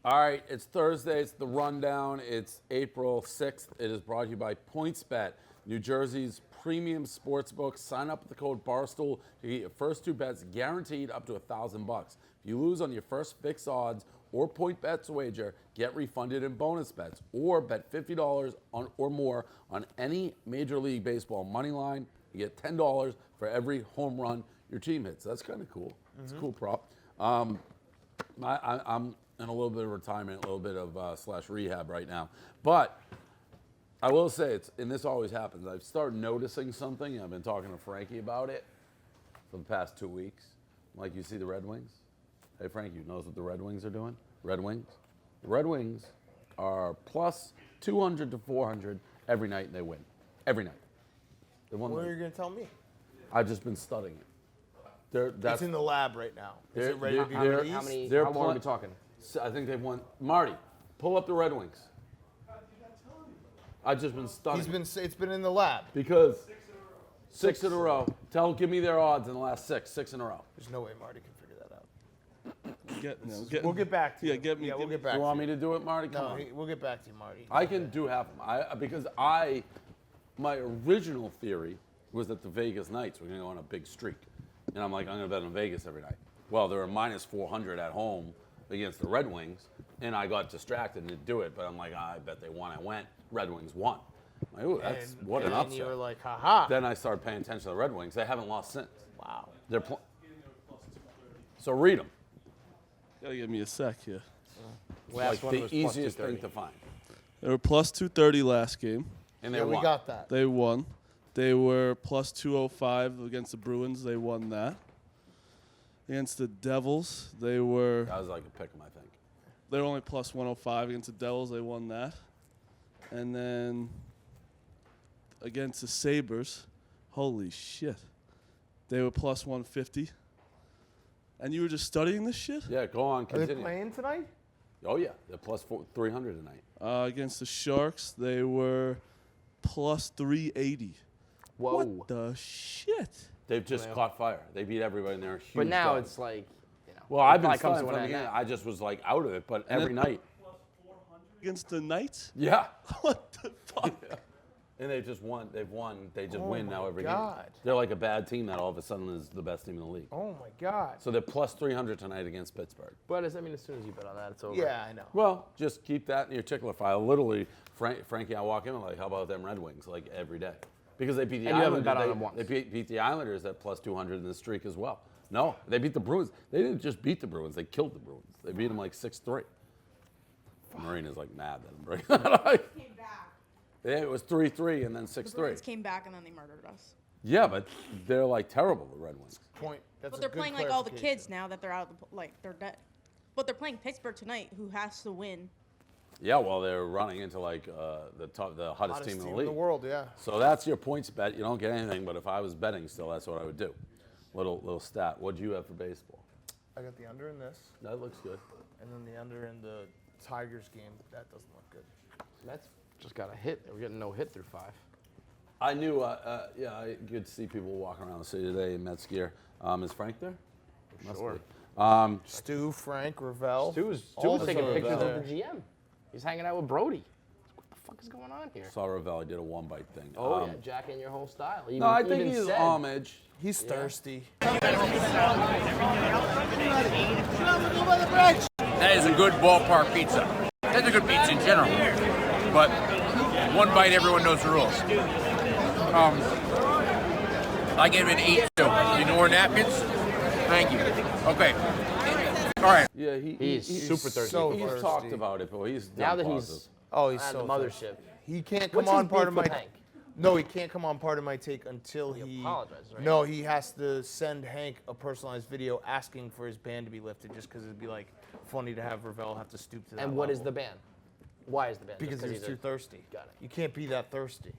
All right, it's Thursday. It's the rundown. It's April 6th. It is brought to you by PointsBet, New Jersey's premium sportsbook. Sign up with the code Barstool to get your first two bets guaranteed up to $1,000. If you lose on your first fixed odds or point bets wager, get refunded in bonus bets or bet $50 on or more on any Major League Baseball money line. You get $10 for every home run your team hits. That's kind of cool. It's a cool prop. I'm in a little bit of retirement, a little bit of slash rehab right now. But I will say, and this always happens, I've started noticing something. I've been talking to Frankie about it for the past 2 weeks. Like, you see the Red Wings? Hey, Frankie, knows what the Red Wings are doing? Red Wings? The Red Wings are plus 200 to 400 every night, and they win. Every night. They won. What are you going to tell me? I've just been studying it. It's in the lab right now. Is it ready to be released? How long are we talking? I think they've won. Marty, pull up the Red Wings. I've just been studying. It's been in the lab. Because six in a row. Give me their odds in the last six in a row. There's no way Marty can figure that out. We'll get back to you. Yeah, we'll get back. You want me to do it, Marty? Come No, on. we'll get back to you, Marty. I can do half of them. Because my original theory was that the Vegas Knights were going to go on a big streak. And I'm like, I'm going to bet on Vegas every night. Well, they were minus 400 at home against the Red Wings, and I got distracted and didn't do it. But I'm like, I bet they won. I went. Red Wings won. I'm like, ooh, that's what an upset. And you were like, ha-ha. Then I started paying attention to the Red Wings. They haven't lost since. Wow. So read them. Gotta give me a sec here. Like the easiest thing to find. They were plus 230 last game. And they Yeah, won. we got that. They won. They were plus 205 against the Bruins. They won that. Against the Devils, they were. That was like a pick 'em, I think. They were only plus 105 against the Devils. They won that. And then against the Sabres, holy shit, they were plus 150. And you were just studying this shit? Yeah, go on, Are continue. they playing tonight? Oh, yeah. They're plus 300 tonight. Against the Sharks, they were plus 380. Whoa. What the shit? They've just caught fire. They beat everybody, and they're a huge But now dog. it's like, Well, I've been probably comes studying to from an the end beginning. now. I just was like out of it, but every night. Against the Knights? Yeah. What the fuck? And they just won. They've won. They just win now every God. game. They're like a bad team that all of a sudden is the best team in the league. Oh, my God. So they're plus 300 tonight against Pittsburgh. but as soon as you bet on that, it's over. Yeah, I know. Well, just keep that in your tickler file. Literally, Frankie, I walk in and like, how about them Red Wings? Like every day. Because they beat the And you Islanders. haven't bet on them once. They beat the Islanders at plus 200 in the streak as well. No, they beat the Bruins. They didn't just beat the Bruins. They killed the Bruins. They beat them like 6-3. Marina's like mad that I'm bringing that up. Came back. Yeah, it was 3-3 and then The Bruins 6-3. came back and then they murdered us. Yeah, but they're like terrible, the Red Wings. That's But a they're good playing like all the clarification. kids now that they're out of the they're dead. But they're playing Pittsburgh tonight, who has to win. Yeah, well, they're running into like the hottest team in the league. world, yeah. So that's your points bet. You don't get anything, but if I was betting still, that's what I would do. Little stat. What do you have for baseball? I got the under in this, That looks good. and then the under in the Tigers game. That doesn't look good. That's just got a hit. We're getting no hit through 5. I knew, I could see people walking around the city today in Mets gear. Is Frank there? Must Sure. be. Stu, Frank, Ravel. Stu was all taking the- pictures of the GM. He's hanging out with Brody. What the fuck is going on here? Saw Ravel, he did a one-bite thing. Oh, yeah, Jack in your whole style. Even, No, I think even he's said, homage. He's thirsty. That is a good ballpark pizza. That's a good pizza in general. But one bite, everyone knows the rules. I gave it an 8 too. You know where napkins? Thank you. Okay. All right. Yeah, He's super thirsty. so He's thirsty. talked about it, but he's Now done that positive. he's Oh, he's at so the mothership. He can't What's come his on part of beef my. with Hank? No, he can't come on part of my take until he apologizes, right? No, he has to send Hank a personalized video asking for his ban to be lifted, just because it'd be like funny to have Ravel have to stoop to that. And what is level. the ban? Why is the ban? Just Because he's too a- thirsty. Got it. You can't be that thirsty.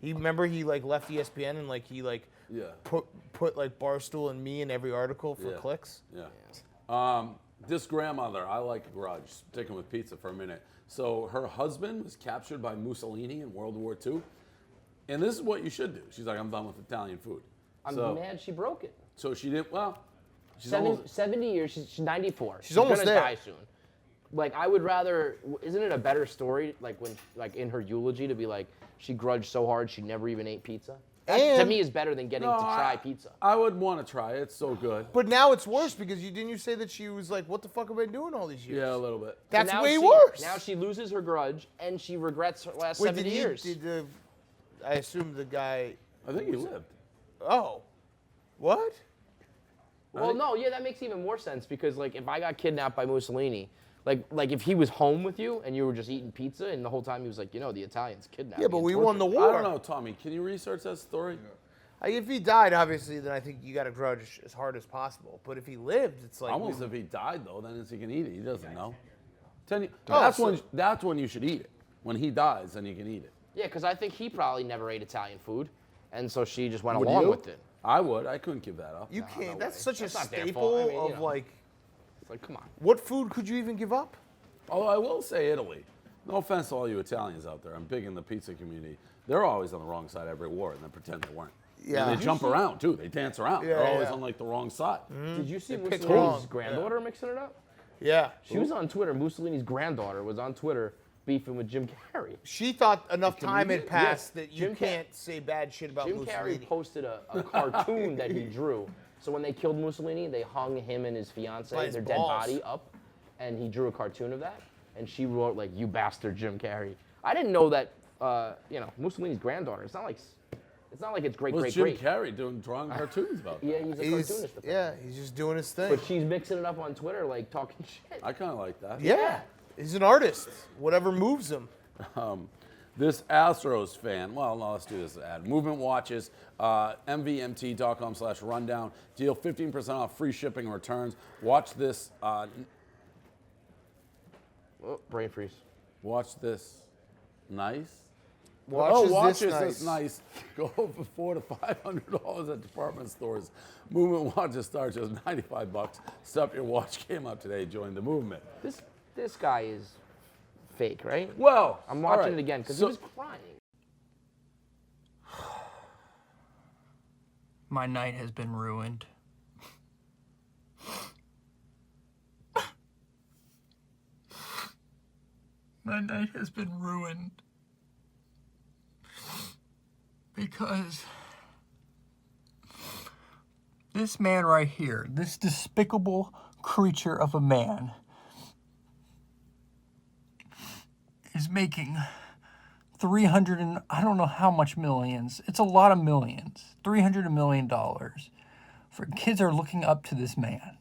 He like left ESPN and like he Yeah. put like Barstool and me in every article for Yeah. clicks. Yeah. This grandmother, I like a grudge, sticking with pizza for a minute. So her husband was captured by Mussolini in World War II. And this is what you should do. She's like, I'm done with Italian food. I'm mad she broke it. So she didn't, well, she's 70, almost, 70 years, she's 94. She's almost gonna there. die soon. Like, I would rather, isn't it a better story, like, when, like, in her eulogy to be like, she grudged so hard she never even ate pizza? That, to And- me, is better than getting to try pizza. I would want to try it. It's so good. But now it's worse because didn't you say that she was like, what the fuck have I been doing all these years? Yeah, a little bit. That's So now way worse. Now she loses her grudge, and she regrets her last Wait, 7 years. I assume the guy. I think he lived. Oh, what? Well, no, yeah, that makes even more sense because, like, if I got kidnapped by Mussolini, like if he was home with you and you were just eating pizza and the whole time he was like, the Italians kidnapped Yeah, me but and we tortured won the me. war. I don't know, Tommy. Can you research that story? If he died, obviously, then I think you got to grudge as hard as possible. But if he lived, it's like Almost if he died, though, then he can eat it. He doesn't know. Oh, That's when you should eat it. When he dies, then you can eat it. Yeah, because I think he probably never ate Italian food, and so she just went Would along you? with it. I would. I couldn't give that up. you can't. no That's way. such That's a not their staple fault. I mean, of like. It's like, come on. What food could you even give up? Although I will say Italy. No offense to all you Italians out there. I'm big in the pizza community. They're always on the wrong side of every war and then pretend they weren't. Yeah. And they jump around, too. They dance around. Yeah, They're always yeah. on, like, the wrong side. Did you see They picked Mussolini's wrong. granddaughter mixing it up? Yeah. She was on Twitter. Mussolini's granddaughter was on Twitter beefing with Jim Carrey. She thought enough time had comedian? passed Yeah. that you Jim can't say bad shit about Jim Mussolini. Carrey posted a cartoon that he drew. So when they killed Mussolini, they hung him and his By fiance, his their dead balls. body, up, and he drew a cartoon of that. And she wrote like, "You bastard, Jim Carrey." I didn't know that. Mussolini's granddaughter. It's not like it's great, Was great, Jim great. Carrey drawing cartoons about that? Yeah, he's a cartoonist. Yeah, he's just doing his thing. But she's mixing it up on Twitter, like talking shit. I kind of like that. Yeah, he's an artist. Whatever moves him. This Astros fan, well, no, let's do this ad. Movement watches, mvmt.com/rundown. Deal 15% off free shipping and returns. Watch this. Oh, brain freeze. Watch this. Nice. Watches this nice. Go for $400 to $500 at department stores. Movement watches start just $95. Step your watch game up today. Join the movement. This guy is fake, right? Well, I'm all watching right. it again because So- he was crying. My night has been ruined. My night has been ruined. Because this man right here, this despicable creature of a man, is making 300 and I don't know how much millions. It's a lot of millions. $300 million. For kids are looking up to this man.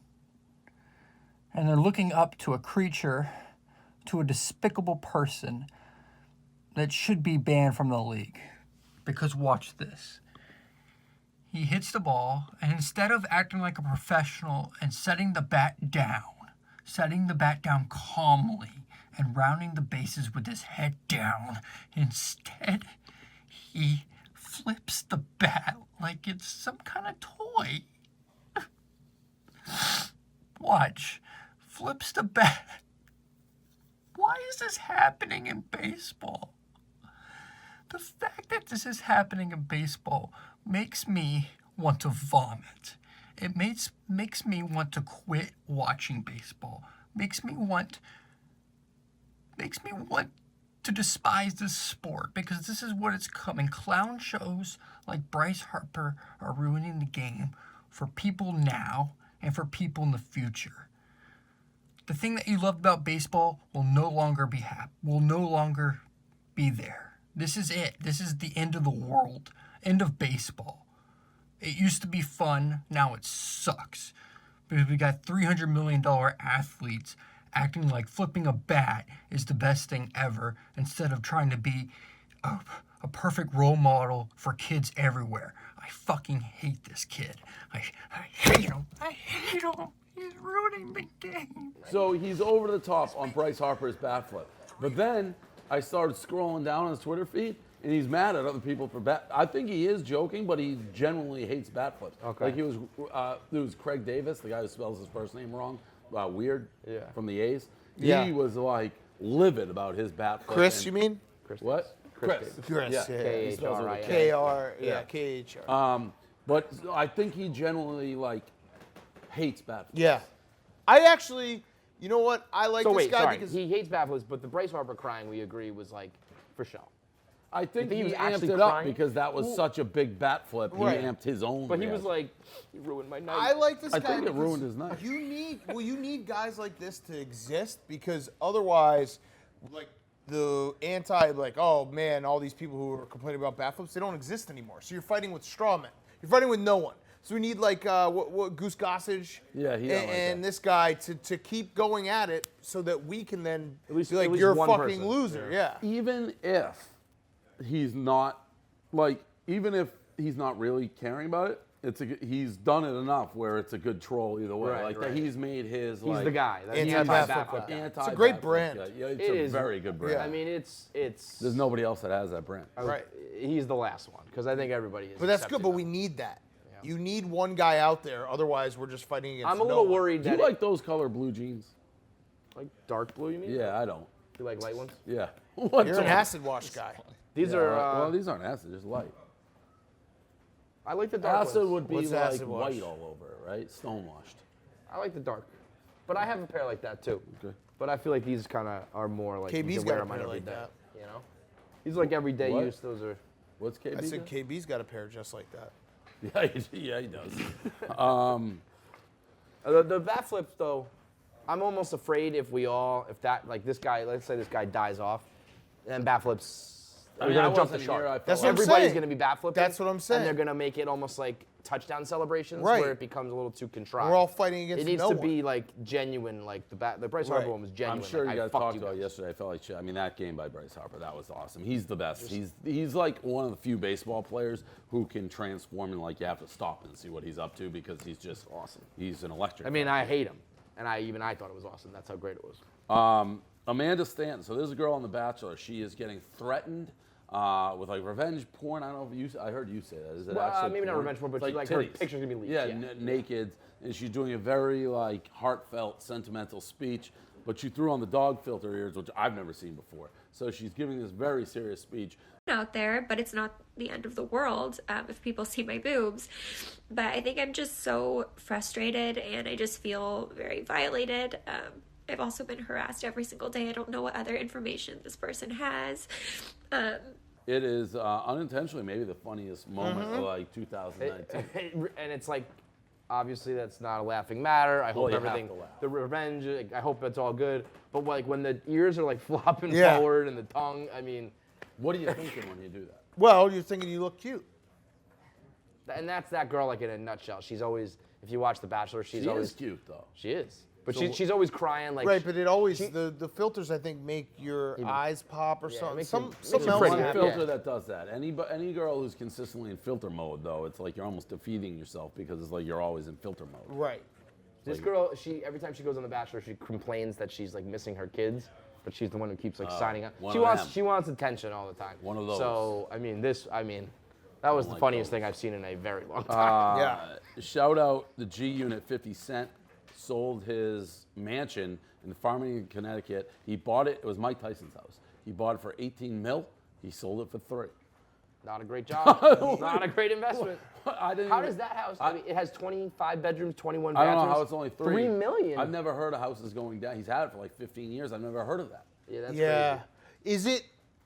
And they're looking up to a creature, to a despicable person that should be banned from the league. Because watch this. He hits the ball, and instead of acting like a professional and setting the bat down calmly, and rounding the bases with his head down, instead, he flips the bat like it's some kind of toy. Watch. Flips the bat. Why is this happening in baseball? The fact that this is happening in baseball makes me want to vomit. It makes me want to quit watching baseball. Makes me want to despise this sport because this is what it's coming. Clown shows like Bryce Harper are ruining the game for people now and for people in the future. The thing that you love about baseball will no longer be there. This is it. This is the end of the world. End of baseball. It used to be fun. Now it sucks. Because we got $300 million athletes acting like flipping a bat is the best thing ever instead of trying to be a perfect role model for kids everywhere. I fucking hate this kid. I hate him. I hate him. He's ruining the game. So he's over the top on Bryce Harper's bat flip. But then I started scrolling down his Twitter feed, and he's mad at other people for bat. I think he is joking, but he genuinely hates bat flips. Okay. Like it was Craig Davis, the guy who spells his first name wrong, Weird, Yeah. from the A's. Yeah. He was like livid about his bat flip. Chris, and- you mean? What? Chris. Chris, Yeah. yeah. He spells it with a K-H-R-I-S. K. K-R, Yeah. yeah, K-H-R. But I think he genuinely hates bat flips. Yeah. I actually, You know what? I like So this wait, guy sorry. because He hates bat flips, but the Bryce Harper crying, we agree, was like for show. I think he he was amped actually it up crying? because that was such a big bat flip. Right. He amped his own. But he was reaction. like, "You ruined my night." I like this I guy. think it because ruined his night. You need guys like this to exist because otherwise, like the oh man, all these people who are complaining about bat flips, they don't exist anymore. So you're fighting with straw men. You're fighting with no one. So we need like what Goose Gossage Yeah, he don't like and that. this guy to keep going at it so that we can then least- be like, at least you're a one fucking person. loser. Yeah. Even if he's not, like, even if he's not really caring about it, he's done it enough where it's a good troll either way. Right, like right. that he's made his. He's like, the guy. That's the Anti-bat anti-bat flip flip guy. guy. It's a great anti-bat flip brand. guy. Yeah, it's It a is. very good brand. I mean, it's. There's nobody else that has that brand. Right. He's the last one because I think everybody is. But that's good. accepting But of we him. need that. You need one guy out there. Otherwise, we're just fighting against. I'm a no little one. worried Do that you like those color blue jeans? like dark blue. You mean? Yeah, I don't. You like light ones? Yeah. What You're an the- acid wash guy. These Yeah, are. well, these aren't acid, just light. I like the dark Acid ones. would be What's like acid wash? white all over it, right? Stonewashed. I like the dark, but I have a pair like that too. Okay. But I feel like these kind of are more like you KB's can wear got a them on pair every like day. that. You know, these are like everyday What? use. Those are. What's KB? I said got? KB's got a pair just like that. Yeah, he does. The bat flips though, I'm almost afraid if this guy, let's say this guy dies off, and bat flips. I mean, They're I gonna jump the wasn't here, I shark. felt That's what I'm Everybody's saying. gonna be bat flipping. That's what I'm saying. And they're gonna make it almost like touchdown celebrations, Right. where it becomes a little too contrived. We're all fighting against It needs no to one. be like genuine, like the Bryce Harper Right. one was genuine. I'm sure like, you I guys fucked talked you about it guys. yesterday. I felt like shit. I mean, that game by Bryce Harper, that was awesome. He's the best. He's like one of the few baseball players who can transform and like you have to stop and see what he's up to because he's just awesome. He's an electric. I mean, I hate him, and I thought it was awesome. That's how great it was. Amanda Stanton. So there's a girl on The Bachelor. She is getting threatened with like revenge porn. I don't know if I heard you say that. Is it Well, actually maybe not porn? revenge porn, but It's she, like, her titties. pictures gonna be leaked, Yeah, yeah. naked, and she's doing a very like heartfelt, sentimental speech. But she threw on the dog filter ears, which I've never seen before. So she's giving this very serious speech. Out there, but it's not the end of the world if people see my boobs. But I think I'm just so frustrated and I just feel very violated. I've also been harassed every single day. I don't know what other information this person has. It is unintentionally maybe the funniest moment of like 2019. And it's like, obviously that's not a laughing matter. I hope you have everything, to laugh. the revenge, I hope it's all good. But like when the ears are like flopping Yeah. forward and the tongue, I mean, What are you thinking when you do that? Well, you're thinking you look cute. and that's that girl like in a nutshell. She's always, if you watch The Bachelor, she's She always is cute though. She is, but So she's always crying like. Right, but it always the filters I think make your eyes pop or Yeah, it something. makes Some you- makes something you else pretty One happy. happens. filter that does that. Any girl who's consistently in filter mode though, it's like you're almost defeating yourself because it's like you're always in filter mode. Right. This girl, every time she goes on The Bachelor, she complains that she's like missing her kids, but she's the one who keeps like signing up. one She of wants them. she wants attention all the time. One of those. So I mean, that was the like funniest those. thing I've seen in a very long time. Yeah. Shout out the G Unit. 50 Cent sold his mansion in Farmington, Connecticut. He bought it. It was Mike Tyson's house. He bought it for 18 mil. He sold it for 3. Not a great job. Not a great investment. I didn't. How even- does that house? I mean, it has 25 bedrooms, 21 I bathrooms. don't know how it's only 3. 3 million. I've never heard of houses going down. He's had it for like 15 years. I've never heard of that. Yeah, that's Yeah. crazy.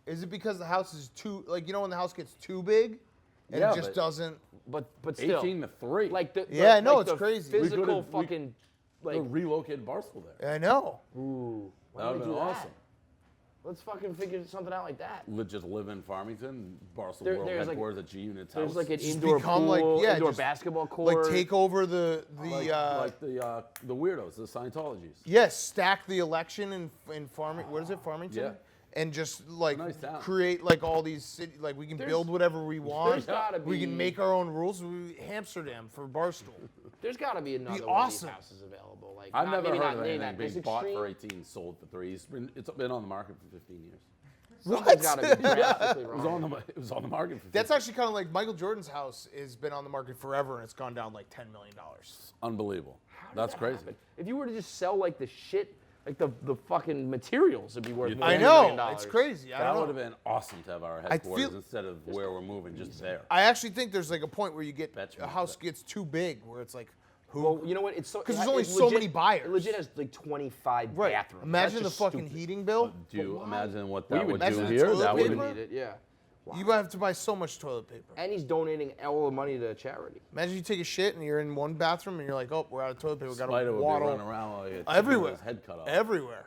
Is it because the house is too when the house gets too big and Yeah, it just but- doesn't But still, 18 to 3. like the Yeah, I know, like it's the crazy. Physical We could've- we- fucking They like. relocated Barstool there. I know. Ooh, why That would would they have do been that? awesome. Let's fucking figure something out like that. Just live in Farmington, Barstool There- World there's, like- headquarters at G Unit's There's house. like an Just indoor become, pool, like, yeah, indoor just, basketball court. Like take over the like the weirdos, the Scientologies. yes, stack the election in Farmington. What is it, Farmington? Yeah. And just like Nice town. create like all these city, like we can build whatever we want. there's gotta We can be- make our own rules. Amsterdam for Barstool. There's got to be another one of awesome. these houses available. Like I've not- never maybe heard not, of maybe anything not this being bought for extreme. 18, sold for 3. It's been on the market for 15 years. Something's got to be drastically It wrong. was on the market for 15 That's actually kind of like Michael Jordan's house has been on the market forever and it's gone down like $10 million. unbelievable. That's crazy. If you were to just sell like the shit, like the fucking materials, it'd be worth more I than $1 know million. it's crazy. I That don't would know. have been awesome to have our headquarters feel- instead of where we're moving, just there. I actually think there's like a point where you get Bet you a won't house bet. gets too big where it's like Well, you know what? It's so 'Cause there's only it's so legit- many buyers. It legit has like 25 bathrooms. Imagine the That's just fucking stupid. heating bill. Do you imagine what We that would would imagine do the here? toilet That We would paper? would need it, yeah. You have to buy so much toilet paper. And he's donating all the money to charity. Imagine you take a shit and you're in one bathroom and you're like, oh, we're out of toilet paper. We got Spider to would be waddle running around while you everywhere. his head cut off. Everywhere.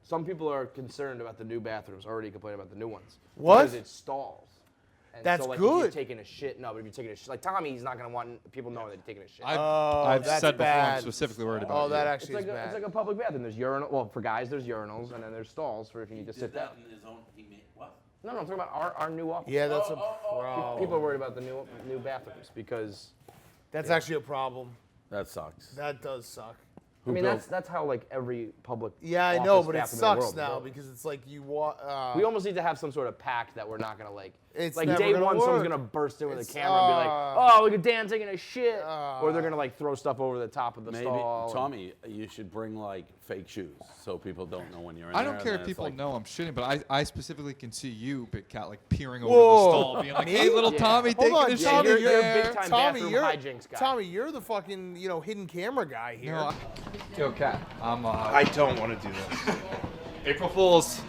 Some people are concerned about the new bathrooms, already complaining about the new ones. What? Because it stalls. And That's so, like, good. If you're taking a shit, no, but if you're taking a shit, like Tommy, he's not going to want people knowing that he's taking a shit. I've that's said before bad. I'm specifically worried about Oh, you. that It's actually like, is bad. it's like a public bathroom. There's urinal. Well, for guys, there's urinals, and then there's stalls for if you need to sit down. No, I'm talking about our new office. Yeah, that's a problem. People are worried about the new bathrooms because That's actually a problem. That sucks. That does suck. I mean built- that's how like every public. Yeah, I know, office but it bathroom in the sucks world now is built. because it's like you We almost need to have some sort of pact that we're not gonna like. It's like never day gonna one, someone's work. gonna burst in with a It's, camera and be like, "Oh, look at Dan taking a shit," or they're gonna like throw stuff over the top of the Maybe, stall. Tommy, you should bring like fake shoes so people don't know when you're in I there. don't care and if then it's people like, know I'm shitting, but I specifically can see you, Big Cat, like peering over Whoa. the stall, being like, "Hey, little Yeah. Tommy, Hold taking on, a Yeah, Tommy, shit you're a there." big time Tommy, bathroom you're hijinks guy. Tommy, you're the fucking hidden camera guy here. No, Yo, Cat, I'm I don't want to do this. April Fools.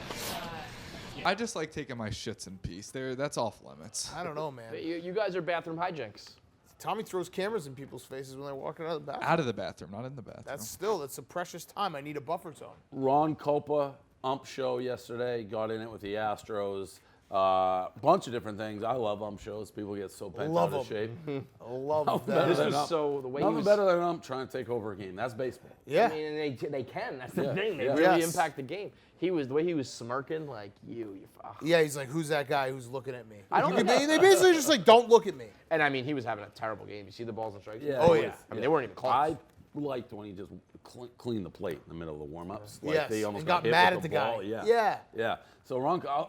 I just like taking my shits in peace. That's off limits. I don't know, man. You guys are bathroom hijinks. Tommy throws cameras in people's faces when they're walking out of the bathroom. Out of the bathroom, not in the bathroom. That's a precious time. I need a buffer zone. Ron Copa ump show yesterday. Got in it with the Astros. Bunch of different things. I love ump shows. People get so bent Love out of 'em. shape. I love Nothing that. better This than was ump. so the way he Nothing was. better than an ump trying to take over a game. That's baseball. Yeah. I mean, and they can. That's the Yeah, thing. They yeah. really Yes. impact the game. The way he was smirking, like you. Yeah, he's like, who's that guy who's looking at me? I don't think They basically just like, don't look at me. And I mean, he was having a terrible game. You see the balls and strikes? Yeah. Oh, it yeah. was- I mean, they weren't even close. I liked when he just cleaned the plate in the middle of the warm-ups. Like Yes, they almost and got hit mad with at the guy. ball. Yeah. Yeah. Yeah. So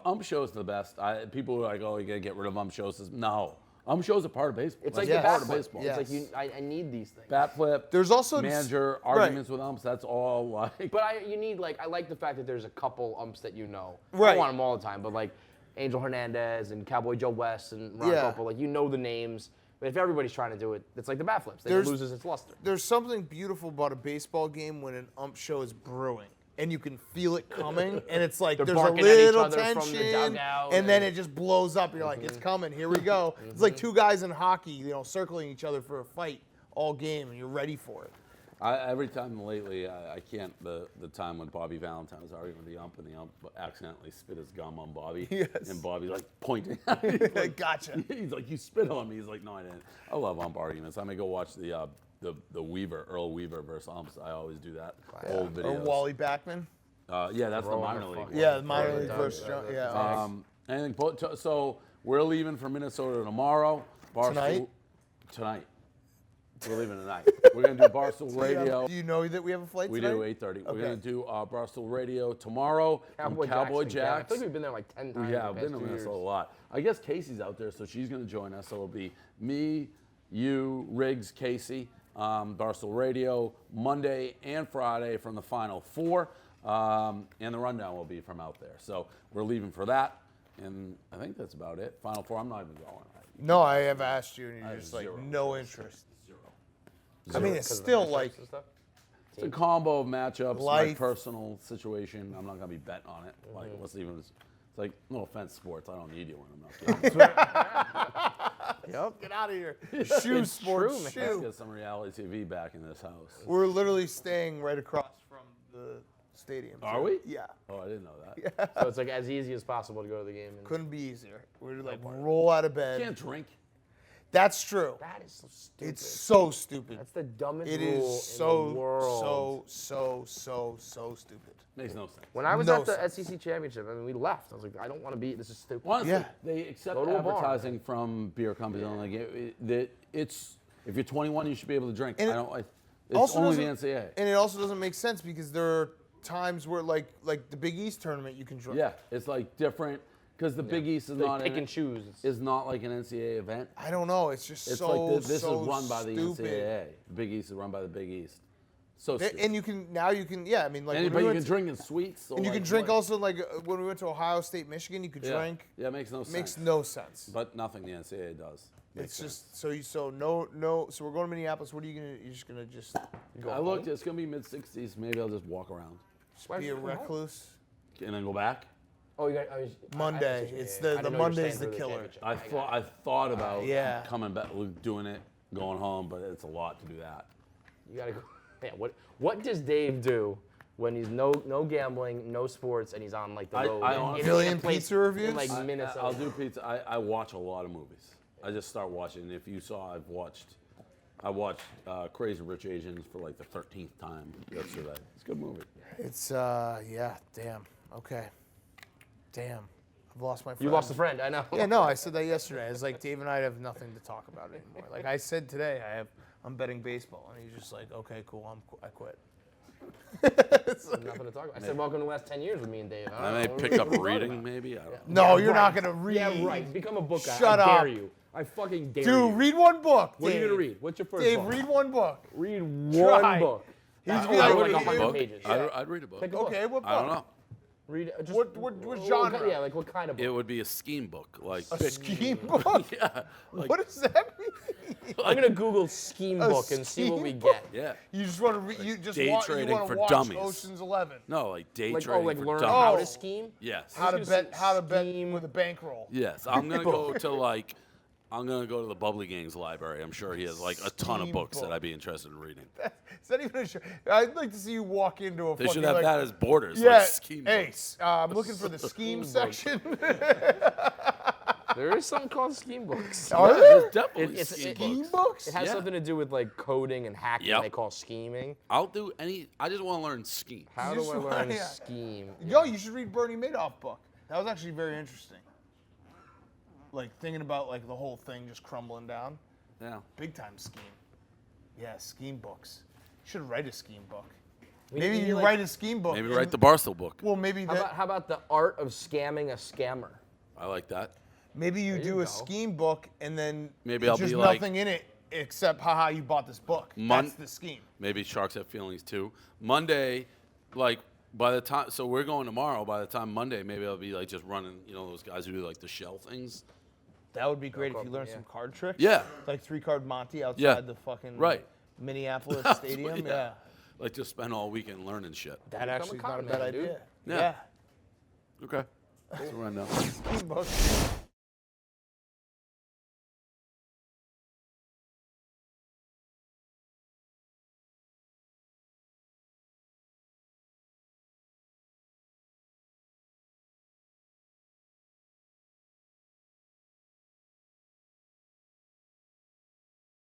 ump shows the best. People are like, oh, you got to get rid of ump shows. No. Ump shows are part of baseball. It's That's like Yes. the part bat of flip. baseball. Yeah. It's like I need these things. Bat flip. There's also manager right. arguments with umps. That's all like. But I like the fact that there's a couple umps that you know. I Right. don't want them all the time, but like Angel Hernandez and Cowboy Joe West and Ron Yeah. Copa, like you know the names. But if everybody's trying to do it, it's like the bat flips. Then it There's- loses its luster. There's something beautiful about a baseball game when an ump show is brewing. And you can feel it coming, and it's like They're there's a barking at each little other from the tension, dugout, and then and- it just blows up. You're like, it's coming, here we go. It's like two guys in hockey, circling each other for a fight all game, and you're ready for it. Every time lately, I can't. The time when Bobby Valentine was arguing with the ump, and the ump accidentally spit his gum on Bobby, Yes. and Bobby's like pointing at me. He's like, Gotcha. He's like, you spit on me. He's like, no, I didn't. I love ump arguments. I may go watch the Earl Weaver versus umps. I always do that. Old Or videos. Wally Backman. Yeah, that's the Rolling minor the league. fuck one. Yeah, the minor Rolling league down, versus yeah, yeah. Anything? So we're leaving for Minnesota tomorrow. Tonight? Tonight. We're leaving tonight. We're gonna do Barstool Radio. Do you know that we have a flight We tonight? do 8:30. We're Okay. gonna do Barstool Radio tomorrow. Cowboy Cowboy Jack's. I Jacks. feel like we've been there like 10 times. Yeah, in I've the been past to 2 Minnesota a years. lot. I guess Casey's out there, so she's gonna join us. So it'll be me, you, Riggs, Casey, Barstool Radio, Monday and Friday from the Final Four, and the rundown will be from out there. So we're leaving for that, and I think that's about it. Final Four. I'm not even going. No, I have asked you, and I you're have just like, zero no interest. interest. Zero. I mean, it's Because of the still matchups like, and stuff? It's a combo of matchups, my Life. personal situation. I'm not gonna be betting on it. Like, what's even? It's like, no offense, sports. I don't need you when I'm not getting. Yep. get out of here. Shoe sports, true, man. Let's shoe. get some reality TV back in this house. We're literally staying right across from the stadium. Are we? Yeah. Oh, I didn't know that. So it's like as easy as possible to go to the game. And Couldn't be easier. We're like roll out of bed. You can't drink. That's true. that is so stupid. It's so stupid. That's the dumbest It rule is so, in the world. so stupid. Makes no sense. When I was No at the sense. SEC championship, I mean, we left. I was like, I don't want to be. This is stupid. Honestly, Yeah. they accept Go to a bar. advertising from beer companies. And like that it's if you're 21, you should be able to drink. And I it don't. It's also only the doesn't- NCAA. And it also doesn't make sense because there are times where like the Big East tournament you can drink. Yeah, it's like different because the Big East is They not pick an, and choose. is not like an NCAA event. I don't know. It's just It's so like this so is run by the stupid. NCAA. The Big East is run by the Big East. So They- stupid. And you can yeah. I mean like when we Anybody went can to- drink in sweets. So and you like, can drink what? also like when we went to Ohio State, Michigan, you could Yeah. drink. Yeah, it makes no sense. Makes no sense. But nothing the NCAA does. It's just so no. So we're going to Minneapolis. What are you gonna? You're just gonna just I looked. It's gonna be mid-60s. Maybe I'll just walk around be a recluse. and then go back. Oh, you got Monday. It's the Monday's the killer. I thought about Yeah. coming back, doing it, going home, but it's a lot to do that. You gotta go. Man, what does Dave do when he's no gambling, no sports, and he's on like the road? I in honestly- a Billion place pizza reviews? in like Minnesota. I'll do pizza. I watch a lot of movies. I just start watching. If you saw, I watched Crazy Rich Asians for like the 13th time yesterday. It's a good movie. It's yeah. Damn. Okay. Damn. I've lost my friend. You lost a friend, I know. Yeah, no, I said that yesterday. I was like, Dave and I have nothing to talk about anymore. Like I said today, I'm betting baseball, and he's just like, okay, cool, I quit. Nothing to talk about. I said, welcome to the last 10 years with me and Dave. I may pick up reading, maybe. I don't know. No, Yeah, you're right. not gonna read. Yeah, right. Become a book guy. Shut I up. dare you. I fucking dare you. Dude, read one book. What are you Dave. gonna read? What's your first Dave, book? read one book. Read Try. one book. He's Oh, be I like, would like "What 100 do you-" pages. I'd read a book. Pick a book. Okay, what book? I don't know. Read just What genre? Yeah, like what kind of book? It would be a scheme book, like A scheme book? yeah, like, What does that mean? I'm gonna Google scheme A book and see what we scheme get. book? yeah. You just want to read. You just day want. You trading want for to watch dummies. Ocean's 11. No, like day Like trading like for learn dummies. how Oh. to scheme. Yes. How to was bet? gonna How to say bet scheme. with a bankroll. Yes, I'm gonna go to like. I'm gonna go to the Bubbly Gangs library. I'm sure he has like a ton of Scheme books book. that I'd be interested in reading. Is that even a show? I'd like to see you walk into a. They fucking, should have like, that as borders. Yeah. Like scheme Hey, books. I'm looking for the scheme section. There is something called scheme books. Are Yeah, there? there's definitely It's- scheme Scheme books. books? It has Yeah. something to do with like coding and hacking. Yep. They call scheming. I'll do any. I just want to learn scheme. How You do just I learn wanna- yeah. scheme? Yo, you should read Bernie Madoff book. That was actually very interesting. Like thinking about like the whole thing just crumbling down. Yeah. Big time scheme. Yeah, scheme books. You should write a scheme book. We Maybe need, you like- write a scheme book. Maybe and- write the Barstool book. Well, maybe How about the art of scamming a scammer? I like that. maybe you There do you a go. scheme book and then Maybe it's I'll just be like- nothing in it except haha you bought this book. Mon- That's the scheme. Maybe sharks have feelings too. Monday, like by the time, so we're going tomorrow. By the time Monday, maybe I'll be like just running. You know those guys who do like the shell things. That would be great if you learned yeah. some card tricks. Yeah. Like 3-card Monty outside Yeah. the fucking Right. Minneapolis Stadium. Yeah. Like just spend all weekend learning shit. That actually is not a con bad man, dude. idea. Yeah. Okay. That's a rundown. Scheme book.